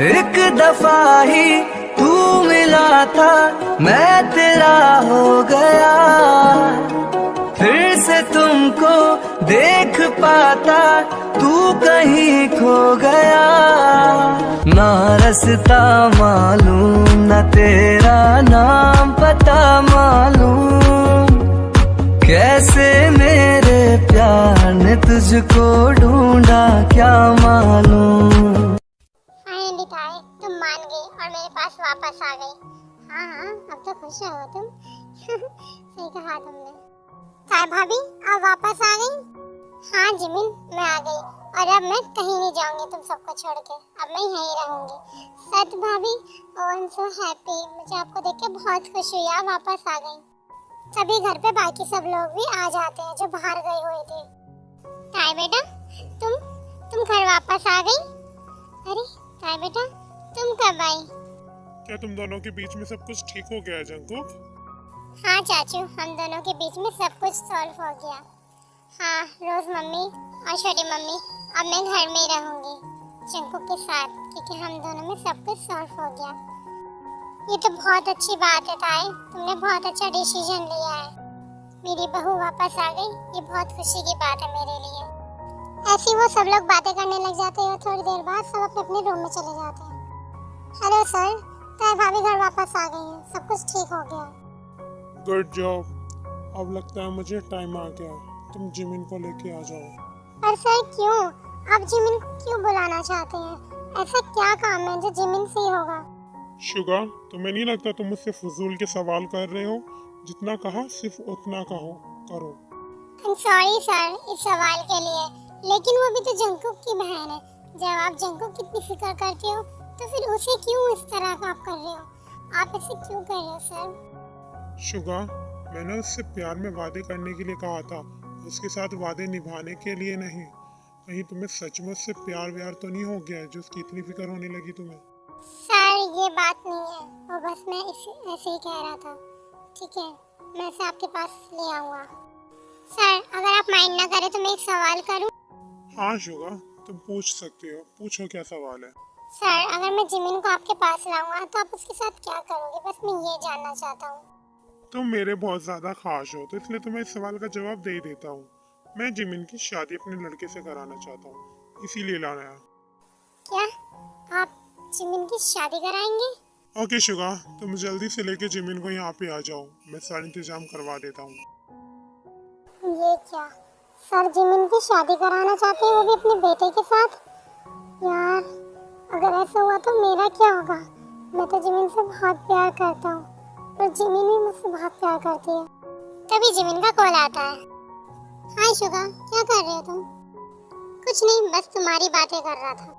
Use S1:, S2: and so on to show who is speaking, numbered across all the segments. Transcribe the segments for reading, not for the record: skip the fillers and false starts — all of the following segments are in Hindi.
S1: एक दफा ही तू मिला था, मैं तेरा हो गया। फिर से तुमको देख पाता, तू कहीं खो गया। ना रास्ता मालूम, न तेरा नाम पता मालूम, कैसे मेरे प्यार ने तुझको ढूंढा क्या मालूम।
S2: फाइनली ताए, तुम मान गई और मेरे पास वापस आ गई। हाँ हाँ, अब तो खुश हो तुम। सही कहा तुमने। ताए भाभी, अब वापस आ गई? हाँ जिमिन, मैं आ गई और अब मैं कहीं नहीं जाऊंगी तुम सबको छोड़ के। अब मैं यहीं रहूंगी। सच भाभी, आई एम सो हैप्पी। मुझे आपको देख के बहुत खुशी हुई, आप वापस आ गई। तभी घर पे बाकी सब लोग भी आ जाते हैं जो बाहर गए हुए थे। ताए बेटा, तुम घर वापस आ गई? अरे ताए बेटा, तुम कब आई?
S3: क्या तुम दोनों के बीच में सब कुछ ठीक हो गया है जंकुक?
S2: हाँ चाचू, हम दोनों के बीच में सब कुछ सॉल्व हो गया। हाँ, रोज मम्मी और छोटी मम्मी, अब मैं घर में ही रहूंगी जंकुक के साथ, क्योंकि हम दोनों में सब कुछ सॉल्व हो गया। ये तो बहुत अच्छी बात है ताए, तुमने बहुत अच्छा डिसीजन लिया है। मेरी बहू वापस आ गई, ये बहुत खुशी की बात है मेरे लिए। ऐसी वो सब लोग बातें करने लग जाते हैं और थोड़ी देर बाद सब अपने अपने रूम में चले जाते हैं। हेलो सर, ताए भाभी घर वापस आ गई हैं, सब कुछ ठीक हो गया।
S3: Good job. अब लगता है मुझे टाइम आ गया, तुम जिमिन को लेके आ जाओ।
S2: पर सर क्यों? आप जिमिन को क्यों बुलाना चाहते हैं? ऐसा क्या काम है जो जिमिन से ही होगा?
S3: शुगा, तुम्हें नहीं लगता तुम मुझसे फजूल के सवाल कर रहे हो? जितना कहा सिर्फ उतना कहो करो।
S2: I'm sorry सर इस सवाल के लिए, लेकिन वो भी तो जंकुक की बहन है। जब आप जंकुक की इतनी फिक्र करते हो तो फिर उसे क्यों इस तरह का आप कर रहे हो? आप ऐसे क्यों कर रहे हो सर?
S3: शुगा, मैंने उससे प्यार में वादे करने के लिए कहा था, उसके साथ वादे निभाने के लिए नहीं। कहीं तुम्हें सचमुच से प्यार व्यार तो नहीं हो गया जो उसकी इतनी फिक्र होने लगी तुम्हें?
S2: सर ये बात नहीं है, वो बस मैं ऐसे ही कह रहा था। ठीक है, मैं इसे आपके पास ले आऊँगा। सर अगर आप माइंड ना करें तो मैं एक सवाल करूं?
S3: हाँ शुगा, तुम पूछ सकते हो, पूछो क्या सवाल है।
S2: सर अगर मैं जिमिन को आपके पास लाऊंगा तो आप उसके साथ क्या करोगे, बस मैं ये जानना चाहता हूँ।
S3: तुम मेरे बहुत ज्यादा खास हो तो इसलिए तुम्हें इस सवाल का जवाब दे ही देता हूँ। मैं जिमिन की शादी अपने लड़के से कराना चाहता हूँ, इसीलिए लाना है।
S2: क्या आप जिमिन की शादी कराएंगे?
S3: ओके शुगा, तुम जल्दी से लेके जिमिन को यहाँ पे आ जाओ, मैं सारा इंतजाम करवा देता हूँ।
S2: ये क्या, सर जिमिन की शादी कराना चाहते हैं, वो भी अपने बेटे के साथ? यार अगर ऐसा हुआ तो मेरा क्या होगा? मैं तो जिमिन से बहुत प्यार करता हूँ और जिमिन भी मुझसे बहुत प्यार करती है। तभी जिमिन का कॉल आता है। हाय शुगा, क्या कर रहे हो तुम? कुछ नहीं, बस तुम्हारी बातें कर रहा था।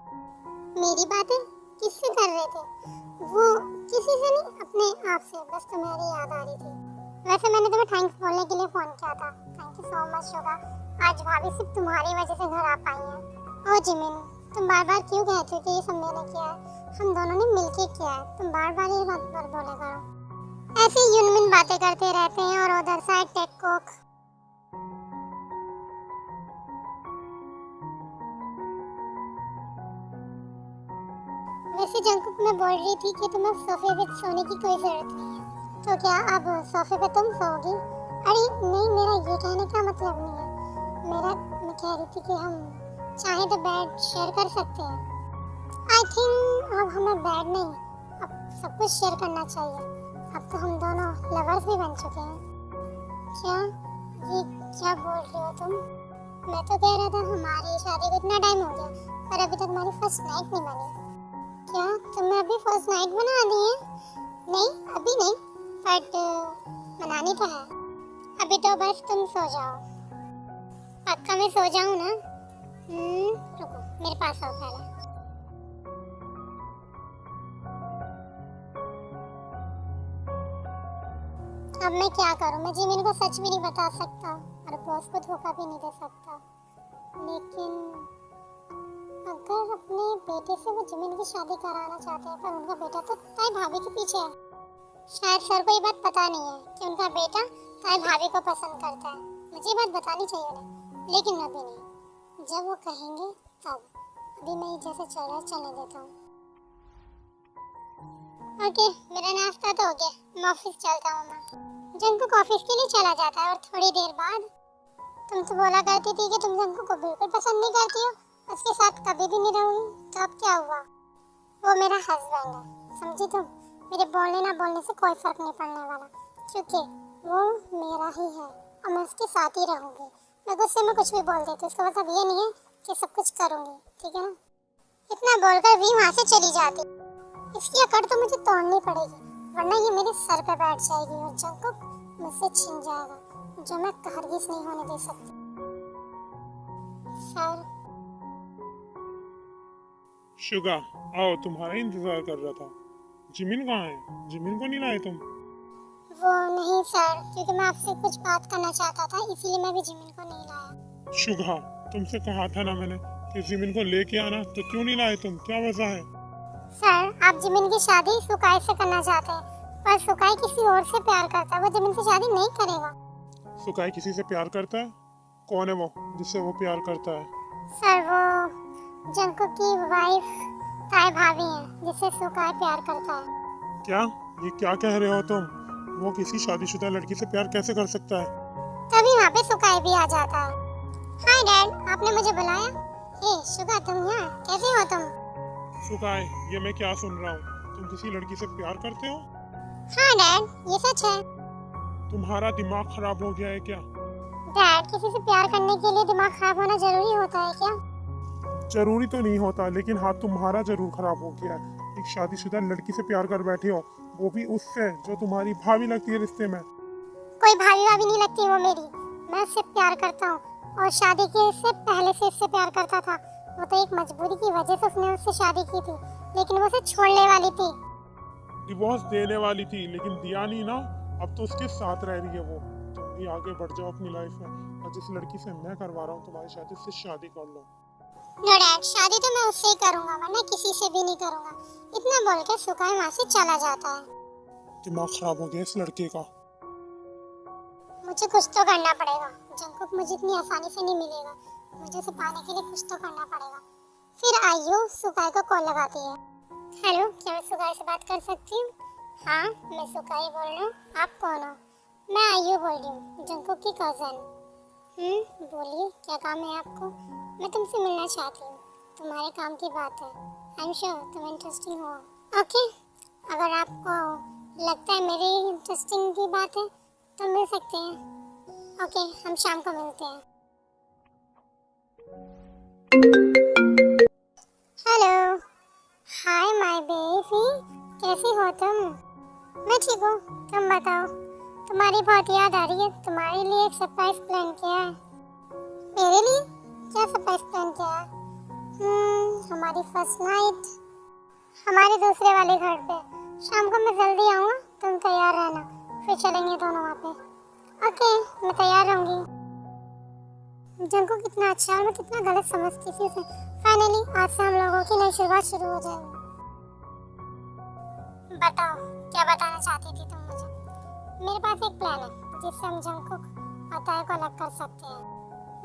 S2: मेरी बातें? किससे कर रहे थे? वो किसी से नहीं, अपने आप से, बस तुम्हारी याद आ रही थी। वैसे मैंने तुम्हें थैंक्स बोलने के लिए फोन किया था। Thank you so much Suga, आज भाभी सिर्फ तुम्हारी वजह से घर आ पाई है। ओ जिमिन, तुम बार बार क्यों कहते हो कि ये सब मैंने किया है? हम दोनों ने मिलके किया है, तुम बार बार ये बात पर बोले करो। ऐसे ही यूनमिन बातें करते रहते हैं और उधर साइड टेक कोक। वैसे जंकुक मैं बोल रही थी कि तुम्हें सोफे पे सोने की कोई जरूरत नहीं है, तो क्या अब सोफे पे तुम सोओगी? अरे नहीं, मेरा ये कहने का मतलब नहीं है। मैं कह रही थी कि हम चाहे तो बेड शेयर कर सकते हैं। आई थिंक अब हमें बेड नहीं, अब सब कुछ शेयर करना चाहिए। अब तो हम दोनों लवर्स भी बन चुके हैं। क्या ये क्या बोल रही हो तुम? मैं तो कह रहा था हमारी शादी को इतना टाइम हो गया पर अभी तक हमारी फर्स्ट नाइट नहीं बनी। क्या तुमने अभी फर्स्ट नाइट बना दी है? नहीं अभी नहीं, बट बनानी तो है। अभी तो बस तुम सो जाओ। पक्का मैं सो जाऊं ना? रुको मेरे पास आओ पहले। अब मैं क्या करूं? मैं जिमिन को सच भी नहीं बता सकता और बॉस को धोखा भी नहीं दे सकता, लेकिन अगर अपने बेटे से वो जिमिन की शादी कराना चाहते हैं पर उनका बेटा तो ताई भाभी के पीछे है। शायद सर को ये बात पता नहीं है कि उनका बेटा ताई भाभी को पसंद करता है। मुझे ये बात बतानी चाहिए उन्हें, लेकिन अभी नहीं, जब वो कहेंगे तब। अभी मैं जैसे चल रहा है चलने देता हूँ। ओके, मेरा नाश्ता तो हो गया, मैं ऑफिस चलता हूँ। मैं जंकुक ऑफिस के लिए चला जाता है और थोड़ी देर बाद तुम तो बोला करती थी कि तुम जंकुक को बिल्कुल पसंद नहीं करती हो, उसके साथ कभी भी नहीं रहूंगी, तो अब क्या हुआ? वो मेरा हस्बैंड है, समझी तुम? मेरे बोलने ना बोलने से कोई फर्क नहीं पड़ने वाला, क्योंकि वो मेरा ही है और मैं उसके साथ ही रहूंगी। मैं गुस्से में कुछ भी बोल देती, उसका मतलब ये नहीं है कि सब कुछ करूंगी, ठीक है ना? इतना बोलकर भी वहाँ से चली जाती। इसकी अकड़ तो मुझे तोड़नी पड़ेगी, वरना ये मेरे सर पे बैठ जाएगी और जंकुक मुझसे छिन जाएगा, जो मैं हरगिज़ नहीं होने दे सकती। सर,
S3: शुगा, आओ, तुम्हारा इंतजार कर रहा था। जिमिन कहाँ है? जिमिन को नहीं लाए तुम?
S2: वो नहीं सर, क्योंकि मैं आपसे कुछ बात करना चाहता था, इसीलिए मैं भी जिमिन को नहीं लाया।
S3: शुगा, तुमसे कहा था ना मैंने कि जिमिन को लेके आना, तो क्यों नहीं लाए तुम? क्या वजह है?
S2: सर, आप जिमिन की शादी सुकाई से करना चाहते हैं, पर सुकाई किसी और से प्यार करता है, वो जिमिन से शादी नहीं करेगा।
S3: सुकाई किसी से प्यार करता है? कौन है वो जिससे वो प्यार करता है?
S2: सर, वो जंकुक की वाइफ ताई भाभी है, जिससे सुकाई प्यार करता है।
S3: क्या? ये क्या कह रहे हो तुम? वो किसी शादीशुदा लड़की से प्यार कैसे कर सकता है?
S2: तभी वहाँ पे सुकाई भी आ जाता है। हाय डैड, आपने मुझे बुलाया? हे शुगा, तुम यहाँ कैसे हो तुम?
S3: सुकाई, ये मैं क्या सुन रहा हूँ? तुम किसी लड़की से प्यार करते हो?
S2: हाँ डैड, ये सच है।
S3: तुम्हारा दिमाग खराब हो गया है क्या?
S2: डैड, किसी से प्यार करने के लिए दिमाग खराब होना जरूरी होता है क्या?
S3: जरूरी तो नहीं होता, लेकिन हाँ, तुम्हारा जरूर खराब हो गया है। एक शादीशुदा लड़की से प्यार कर बैठे हो, वो भी उससे जो तुम्हारी भाभी लगती है रिश्ते में।
S2: कोई भाभी भाभी नहीं लगती वो मेरी, मैं उससे प्यार करता हूँ और शादी के से पहले से इससे प्यार करता था। वो तो एक मजबूरी की वजह से उसने उससे शादी की थी, लेकिन वो उसे छोड़ने वाली थी।
S3: डिवोर्स देने वाली थी, लेकिन दिया नहीं ना। अब तो उसके साथ रह रही है वो। तुम भी आगे बढ़ जाओ अपनी लाइफ में, और जिस लड़की से मैं करवा रहा हूँ तुम्हारी शादी, उससे शादी कर लो।
S2: नो डैड, शादी तो मैं उससे ही करूंगा, वरना किसी से भी नहीं करूंगा। इतना बोल के सुकाई वहाँ से चला जाता है।
S3: दिमाग खराब हो गया इस लड़के का।
S2: मुझे कुछ तो करना पड़ेगा, जंकुक मुझे इतनी आसानी से नहीं मिलेगा, मुझे उसे पाने के लिए कुछ तो करना पड़ेगा। फिर आयु सुकाई को कॉल लगाती है। हेलो, क्या मैं सुकाई से बात कर सकती हूँ? हाँ, मैं सुकाई बोल रहा हूँ, आप कौन हो? मैं आयु बोल रही हूँ, जंकुक की कज़न। बोलिए, क्या काम है आपको? मैं तुमसे मिलना चाहती हूँ, तुम्हारे काम की बात है। आई एम श्योर तुम इंटरेस्टिंग हो। ओके, अगर आपको लगता है मेरी इंटरेस्टिंग की बात है तो मिल सकते हैं। ओके, हम शाम को मिलते हैं। हेलो, हाय माय बेबी, कैसी हो तुम? मैं ठीक हूँ, तुम बताओ। तुम्हारी बहुत याद आ रही है, तुम्हारे लिए एक सरप्राइज प्लान किया है। मेरे लिए क्या सरप्राइज प्लान किया है? हमारी फर्स्ट नाइट हमारे दूसरे वाले घर पे। शाम को मैं जल्दी आऊँगा, तुम तैयार रहना, फिर चलेंगे दोनों वहाँ पे। ओके, मैं तैयार रहूँगी। जंकुक कितना अच्छा और मैं कितना गलत समझती थी उसे। फाइनली आज से हम लोगों की नई शुरुआत शुरू हो जाएगी। बताओ, क्या बताना चाहती थी तुम मुझे? मेरे पास एक प्लान है जिससे हम जंकुक और ताई को अलग कर सकते हैं,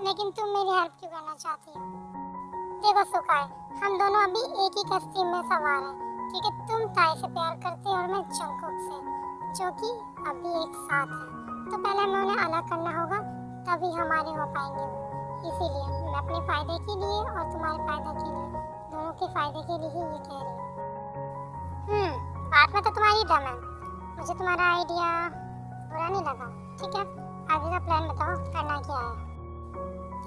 S2: लेकिन तुम मेरी हेल्प क्यों करना चाहती हो? देखो सुकाई, हम दोनों अभी एक ही कश्ती में सवार हैं, क्योंकि तुम ताई से प्यार करती हो और मैं जंकुक से, जो कि अभी एक साथ है। तो पहले हमें उन्हें अलग करना होगा, तभी हमारे हो पाएंगे। इसीलिए मैं अपने फायदे के लिए और तुम्हारे फायदे के लिए, दोनों के फायदे के लिए ही ये कह रही हूँ। बात में तो तुम्हारी दम है, मुझे तुम्हारा आइडिया बुरा नहीं लगा। ठीक है, आगे का प्लान बताओ, करना क्या है?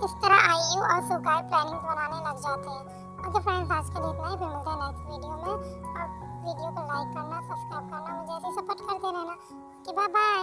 S2: इस तरह आयु और सुकाई प्लानिंग बनाने लग जाते हैं। ओके फ्रेंड्स, आज के लिए इतना ही, फिर मिलते हैं नेक्स्ट वीडियो में। और वीडियो को लाइक करना, सब्सक्राइब करना, मुझे ऐसे सपोर्ट करते रहना। Okay, bye bye.